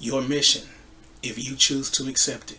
Your mission, if you choose to accept it.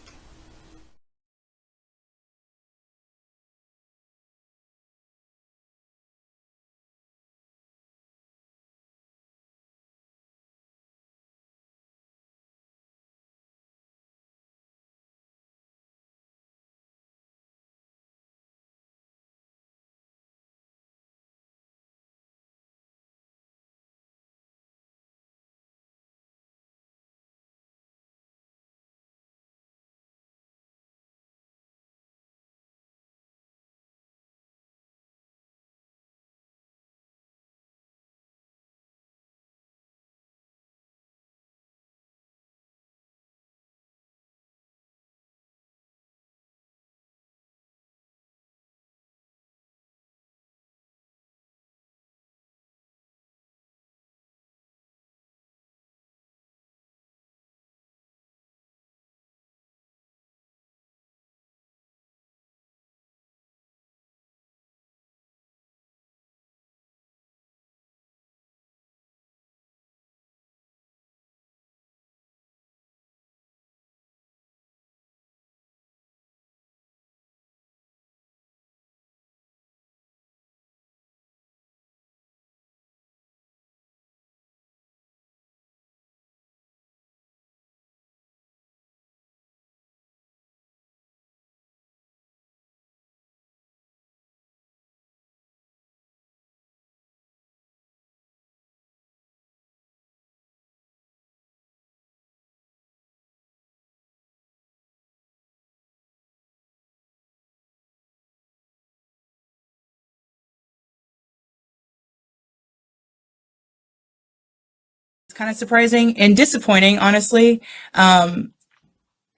It's kind of surprising and disappointing, honestly. Um,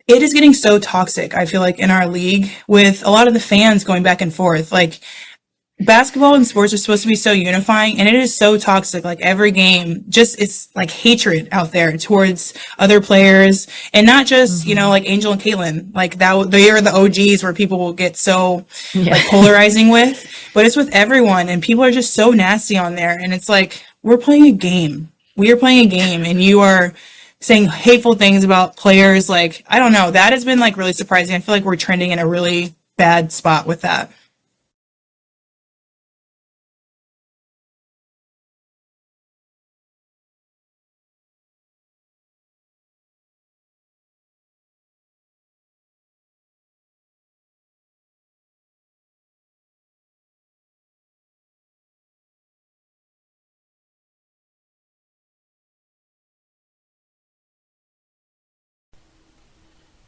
it is getting so toxic, I feel like, in our league with a lot of the fans going back and forth. Like, basketball and sports are supposed to be so unifying, and it is so toxic. Like, every game, just it's like hatred out there towards other players, and not just, Hmm. like Angel and Caitlin. Like, they are the OGs where people will get so, Yeah. like, polarizing with, but it's with everyone, and people are just so nasty on there. And it's like, we're playing a game. We are playing a game, and you are saying hateful things about players. Like, I don't know. That has been, like, really surprising. I feel like we're trending in a really bad spot with that.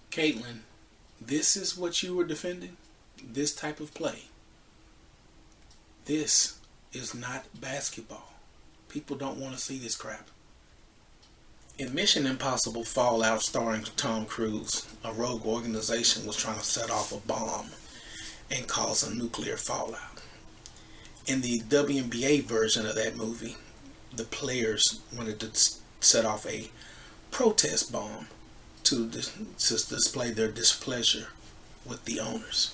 Caitlin, this is what you were defending? This type of play. This is not basketball. People don't want to see this crap. In Mission Impossible Fallout starring Tom Cruise, a rogue organization was trying to set off a bomb and cause a nuclear fallout. In the WNBA version of that movie, the players wanted to set off a protest bomb to display their displeasure with the owners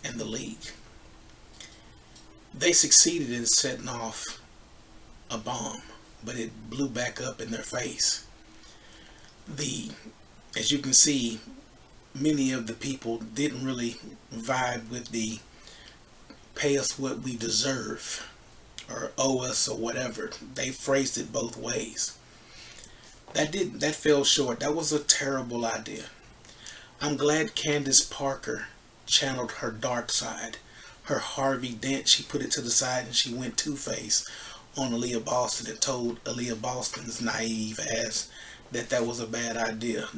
and the league. They succeeded in setting off a bomb, but it blew back up in their face. The As you can see, many of the people didn't really vibe with the pay us what we deserve or owe us or whatever. They phrased it both ways. That fell short. That was a terrible idea. I'm glad Candace Parker channeled her dark side. Her Harvey Dent, she put it to the side and she went two-face on Aliyah Boston and told Aliyah Boston's naive ass that that was a bad idea.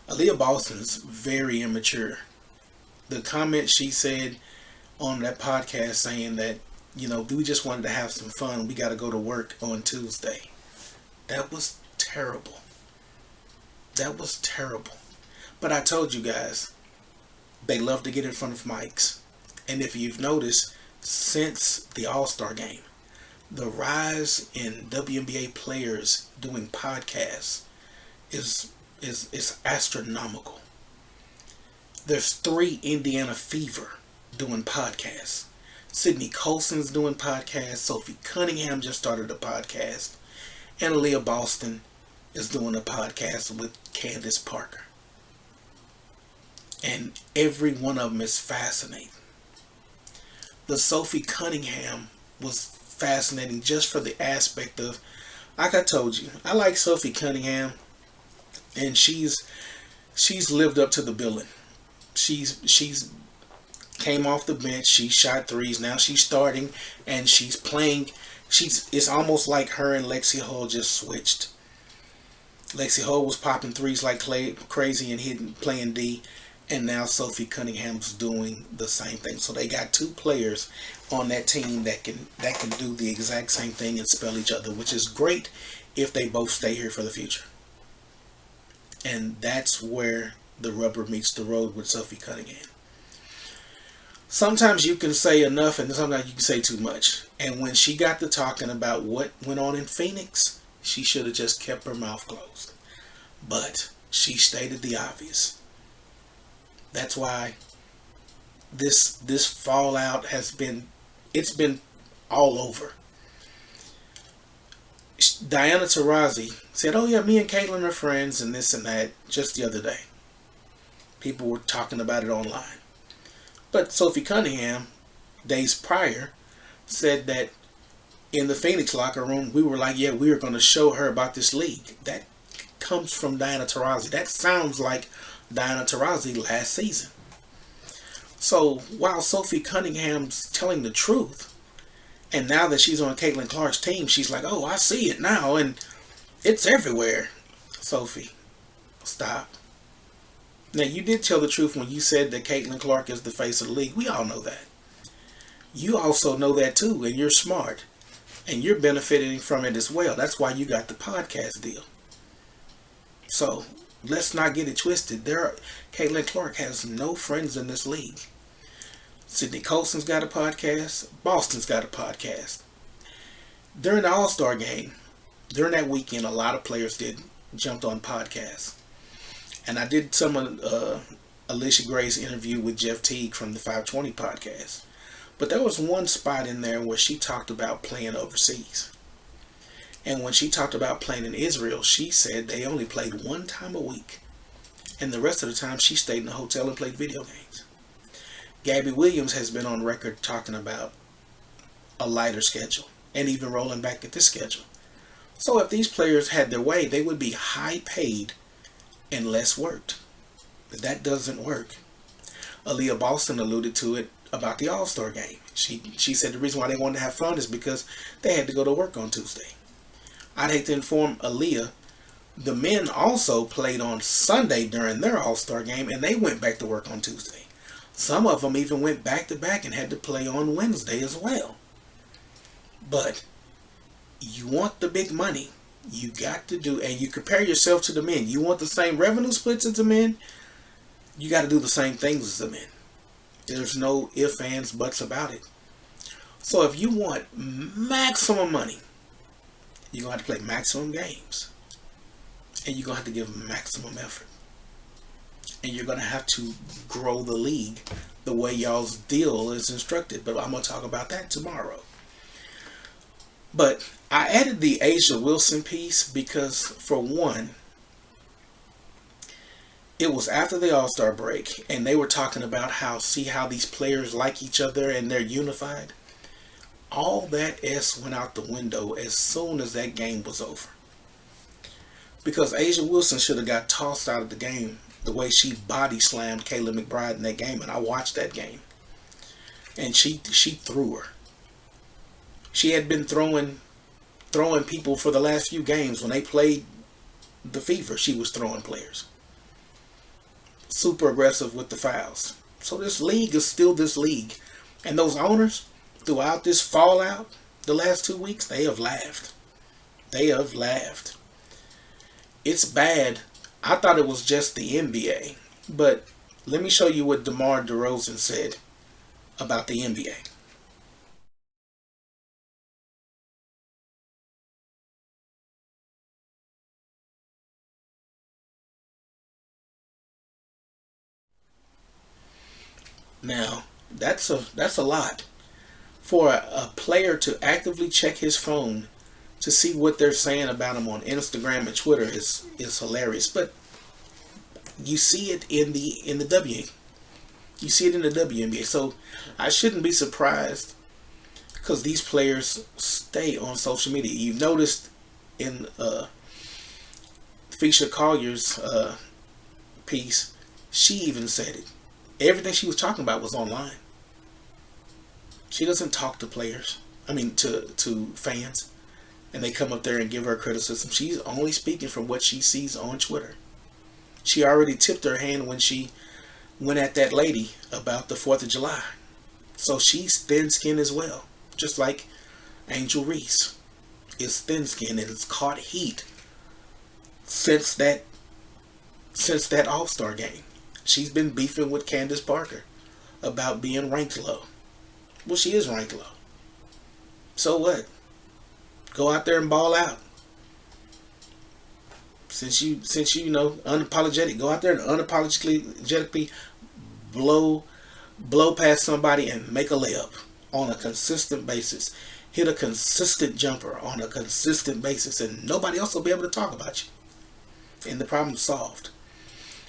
Aliyah Boston's very immature. The comment she said on that podcast saying that, we just wanted to have some fun. We got to go to work on Tuesday. That was terrible. That was terrible. But I told you guys, they love to get in front of mics. And if you've noticed, since the All-Star game, the rise in WNBA players doing podcasts is astronomical. There's 3 Indiana Fever doing podcasts. Sydney Colson's doing podcasts. Sophie Cunningham just started a podcast. And Aliyah Boston is doing a podcast with Candace Parker. And every one of them is fascinating. The Sophie Cunningham was fascinating just for the aspect of, like I told you, I like Sophie Cunningham, and she's lived up to the billing. She's came off the bench. She shot threes. Now she's starting and she's playing. It's almost like her and Lexi Hull just switched. Lexi Hull was popping threes like crazy and hitting, playing D, and now Sophie Cunningham's doing the same thing. So they got two players on that team that can do the exact same thing and spell each other, which is great if they both stay here for the future. And that's where the rubber meets the road with Sophie Cunningham. Sometimes you can say enough and sometimes you can say too much. And when she got to talking about what went on in Phoenix, she should have just kept her mouth closed. But she stated the obvious. That's why this fallout it's been all over. Diana Taurasi said, "Oh yeah, me and Caitlyn are friends and this and that," just the other day. People were talking about it online. But Sophie Cunningham, days prior, said that in the Phoenix locker room, we were like, yeah, we are going to show her about this league. That comes from Diana Taurasi. That sounds like Diana Taurasi last season. So while Sophie Cunningham's telling the truth, and now that she's on Caitlin Clark's team, she's like, oh, I see it now, and it's everywhere. Sophie, stop. Now, you did tell the truth when you said that Caitlin Clark is the face of the league. We all know that. You also know that too, and you're smart. And you're benefiting from it as well. That's why you got the podcast deal. So, let's not get it twisted. Caitlin Clark has no friends in this league. Sydney Colson's got a podcast. Boston's got a podcast. During the All-Star game, during that weekend, a lot of players jumped on podcasts. And I did some of Alicia Gray's interview with Jeff Teague from the 520 podcast. But there was one spot in there where she talked about playing overseas. And when she talked about playing in Israel, she said they only played one time a week. And the rest of the time she stayed in a hotel and played video games. Gabby Williams has been on record talking about a lighter schedule and even rolling back at this schedule. So if these players had their way, they would be high paid and less worked. But that doesn't work. Aliyah Boston alluded to it about the All-Star game. She said the reason why they wanted to have fun is because they had to go to work on Tuesday. I'd hate to inform Aliyah, the men also played on Sunday during their All-Star game and they went back to work on Tuesday. Some of them even went back to back and had to play on Wednesday as well. But you want the big money. You got to do, and you compare yourself to the men. You want the same revenue splits as the men, you got to do the same things as the men. There's no ifs, ands, buts about it. So if you want maximum money, you're going to have to play maximum games. And you're going to have to give maximum effort. And you're going to have to grow the league the way y'all's deal is instructed. But I'm going to talk about that tomorrow. But I added the A'ja Wilson piece because, for one, it was after the All-Star break, and they were talking about how these players like each other and they're unified. All that S went out the window as soon as that game was over. Because A'ja Wilson should have got tossed out of the game the way she body slammed Kayla McBride in that game, and I watched that game. And she threw her. She had been throwing people for the last few games. When they played the Fever, she was throwing players. Super aggressive with the fouls. So this league is still this league. And those owners, throughout this fallout, the last 2 weeks, they have laughed. They have laughed. It's bad. I thought it was just the NBA. But let me show you what DeMar DeRozan said about the NBA. Now, that's a lot for a player to actively check his phone to see what they're saying about him on Instagram and Twitter is hilarious. But you see it in the W. You see it in the WNBA. So I shouldn't be surprised, because these players stay on social media. You've noticed in Fisher Collier's piece, she even said it. Everything she was talking about was online. She doesn't talk to players. I mean, to fans. And they come up there and give her criticism. She's only speaking from what she sees on Twitter. She already tipped her hand when she went at that lady about the 4th of July. So she's thin-skinned as well. Just like Angel Reese is thin-skinned and has caught heat since that All-Star game. She's been beefing with Candace Parker about being ranked low. Well, she is ranked low. So what? Go out there and ball out. Since you unapologetic, go out there and unapologetically blow past somebody and make a layup on a consistent basis. Hit a consistent jumper on a consistent basis, and nobody else will be able to talk about you. And the problem's solved.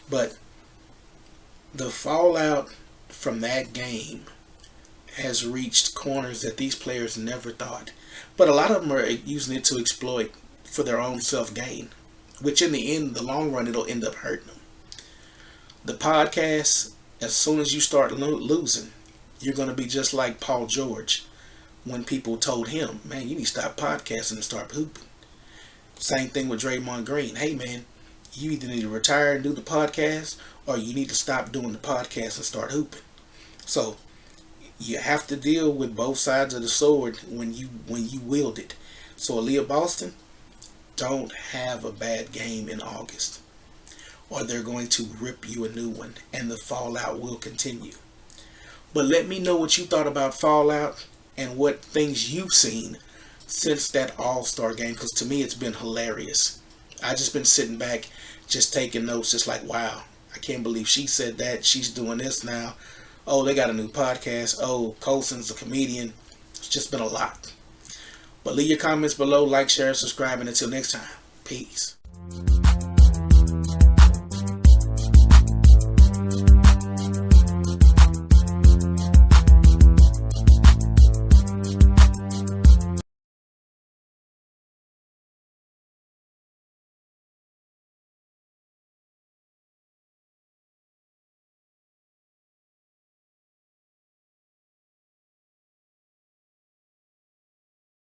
But the fallout from that game has reached corners that these players never thought. But a lot of them are using it to exploit for their own self-gain, which in the end, the long run, it'll end up hurting them. The podcast, as soon as you start losing, you're going to be just like Paul George when people told him, man, you need to stop podcasting and start hooping. Same thing with Draymond Green. Hey, man, you either need to retire and do the podcast, or you need to stop doing the podcast and start hooping. So you have to deal with both sides of the sword when you wield it. So Aliyah Boston, don't have a bad game in August, or they're going to rip you a new one, and the fallout will continue. But let me know what you thought about fallout and what things you've seen since that All-Star game, because to me it's been hilarious. I just been sitting back, just taking notes, just like, wow, I can't believe she said that. She's doing this now. Oh, they got a new podcast. Oh, Colson's a comedian. It's just been a lot. But leave your comments below, like, share, subscribe, and until next time, peace.